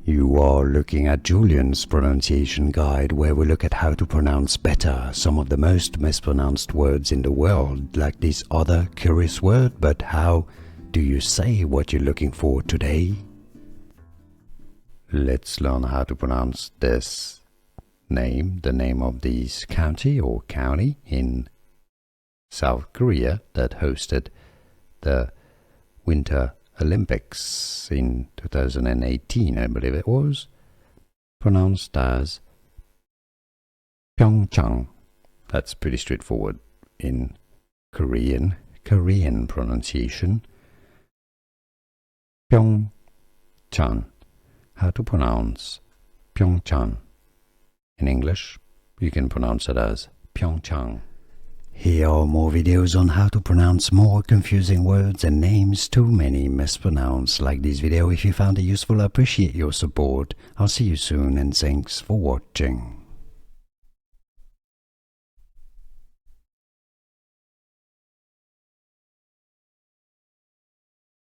You are looking at Julian's pronunciation guide, where we look at how to pronounce better some of the most mispronounced words in the world, like this other curious word. But how do you say what you're looking for today? Let's learn how to pronounce this name, the name of this county or county in South Korea that hosted the Winter Olympics in 2018, I believe it was, pronounced as PyeongChang. That's pretty straightforward in Korean pronunciation. PyeongChang. How to pronounce PyeongChang? In English, you can pronounce it as PyeongChang. Here are more videos on how to pronounce more confusing words and names too many mispronounced. Like this video if you found it useful. I appreciate your support. I'll see you soon and thanks for watching.